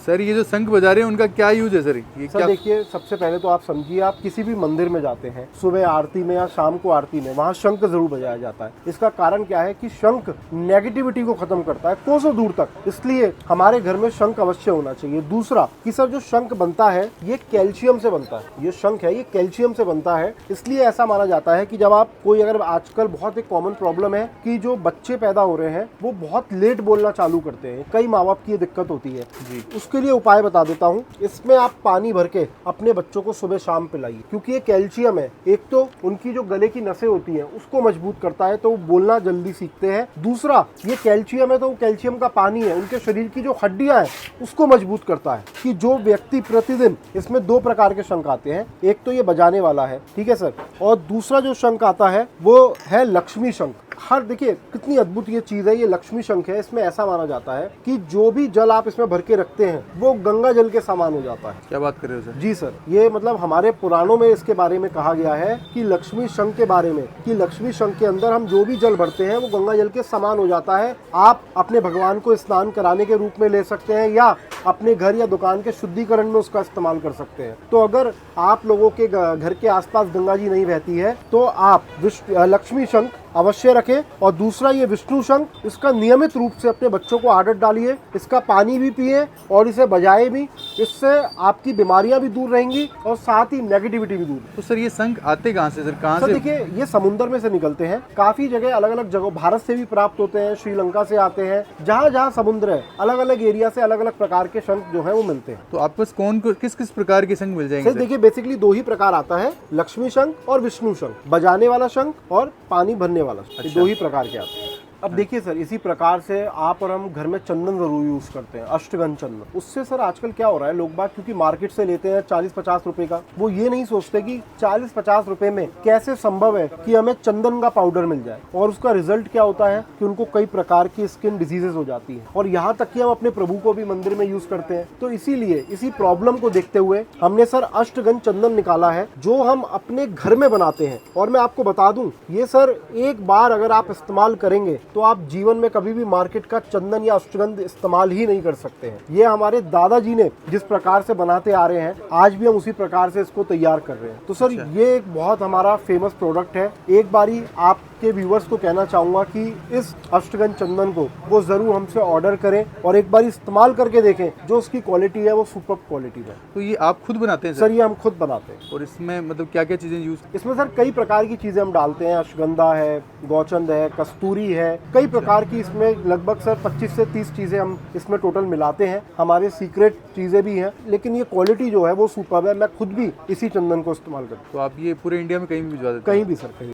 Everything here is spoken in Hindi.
सर ये जो शंख बजा रहे हैं उनका क्या यूज है सर? ये सर क्या? देखिए, सबसे पहले तो आप समझिए, आप किसी भी मंदिर में जाते हैं, सुबह आरती में या शाम को आरती में, वहाँ शंख जरूर बजाया जाता है। इसका कारण क्या है कि शंख नेगेटिविटी को खत्म करता है कोसों दूर तक, इसलिए हमारे घर में शंख अवश्य होना चाहिए। दूसरा कि सर जो शंख बनता है ये कैल्शियम से बनता है, ये शंख है ये कैल्शियम से बनता है, इसलिए ऐसा माना जाता है कि जब आप कोई, अगर आजकल बहुत एक कॉमन प्रॉब्लम है कि जो बच्चे पैदा हो रहे हैं वो बहुत लेट बोलना चालू करते हैं, कई माँ बाप की ये दिक्कत होती है जी। उसके लिए उपाय बता देता हूँ। इसमें आप पानी भर के अपने बच्चों को सुबह शाम पिलाइए, क्योंकि ये कैल्शियम है। एक तो उनकी जो गले की नसें होती हैं उसको मजबूत करता है, तो वो बोलना जल्दी सीखते हैं। दूसरा ये कैल्शियम है, तो कैल्शियम का पानी है, उनके शरीर की जो हड्डियां हैं उसको मजबूत करता है। कि जो व्यक्ति प्रतिदिन, इसमें 2 प्रकार के शंख आते हैं, एक तो ये बजाने वाला है, ठीक है सर, और दूसरा जो शंख आता है वो है लक्ष्मी शंख। हर देखिए कितनी अद्भुत ये चीज है, ये लक्ष्मी शंख है। इसमें ऐसा माना जाता है कि जो भी जल आप इसमें भर के रखते हैं वो गंगा जल के समान हो जाता है। क्या बात कर रहे हो सर? जी सर, ये मतलब हमारे पुराणों में इसके बारे में कहा गया है कि लक्ष्मी शंख के बारे में, कि लक्ष्मी शंख के अंदर हम जो भी जल भरते हैं वो गंगा जल के समान हो जाता है। आप अपने भगवान को स्नान कराने के रूप में ले सकते हैं या अपने घर या दुकान के शुद्धिकरण में उसका इस्तेमाल कर सकते हैं। तो अगर आप लोगों के घर के आसपास गंगा जी नहीं बहती है तो आप लक्ष्मी शंख अवश्य रखें। और दूसरा ये विष्णु शंख, इसका नियमित रूप से अपने बच्चों को आदत डालिए, इसका पानी भी पिए और इसे बजाए भी। इससे आपकी बीमारियां भी दूर रहेंगी और साथ ही नेगेटिविटी भी दूर। तो सर ये शंख आते कहाँ से सर? कहाँ से? देखिए, ये समुद्र में से निकलते हैं, काफी जगह अलग अलग जगह, भारत से भी प्राप्त होते हैं, श्रीलंका से आते हैं, जहाँ जहाँ समुद्र है अलग अलग एरिया से अलग अलग प्रकार के शंख जो है वो मिलते हैं। तो आपके पास किस किस प्रकार के शंख मिल जाएंगे सर देखिए, बेसिकली 2 ही प्रकार आता है, लक्ष्मी शंख और विष्णु शंख, बजाने वाला शंख और पानी भरने वाला शंख। अच्छा। 2 ही प्रकार के आते हैं। अब देखिए सर, इसी प्रकार से आप और हम घर में चंदन जरूर यूज करते हैं, अष्टगंध चंदन। उससे सर आजकल क्या हो रहा है, लोग बात क्योंकि मार्केट से लेते हैं 40-50 रुपए का, वो ये नहीं सोचते कि 40-50 रुपए में कैसे संभव है कि हमें चंदन का पाउडर मिल जाए, और उसका रिजल्ट क्या होता है कि उनको कई प्रकार की स्किन डिजीजेस हो जाती है, और यहाँ तक कि हम अपने प्रभु को भी मंदिर में यूज करते हैं। तो इसीलिए इसी प्रॉब्लम को देखते हुए हमने सर अष्टगंध चंदन निकाला है, जो हम अपने घर में बनाते हैं। और मैं आपको बता दूं, ये सर एक बार अगर आप इस्तेमाल करेंगे तो आप जीवन में कभी भी मार्केट का चंदन या अष्टगंध इस्तेमाल ही नहीं कर सकते हैं। ये हमारे दादाजी ने जिस प्रकार से बनाते आ रहे हैं, आज भी हम उसी प्रकार से इसको तैयार कर रहे हैं। तो सर ये एक बहुत हमारा फेमस प्रोडक्ट है। एक बारी आपके व्यूवर्स को कहना चाहूंगा कि इस अष्टगंध चंदन को वो जरूर हमसे ऑर्डर करें और एक बार इस्तेमाल करके देखें, जो उसकी क्वालिटी है वो सुपर क्वालिटी है। तो ये आप खुद बनाते हैं सर? ये हम खुद बनाते हैं। और इसमें मतलब क्या क्या चीजें यूज? इसमें सर कई प्रकार की चीजें हम डालते हैं, अश्वगंधा है, गौचंद है, कस्तूरी है, कई प्रकार की इसमें लगभग सर 25 से 30 चीजें हम इसमें टोटल मिलाते हैं। हमारे सीक्रेट चीजें भी हैं, लेकिन ये क्वालिटी जो है वो सुपर्ब है। मैं खुद भी इसी चंदन को इस्तेमाल करता हूँ। तो आप ये पूरे इंडिया में कहीं भी भिजवा देते हैं? कहीं भी सर, कहीं।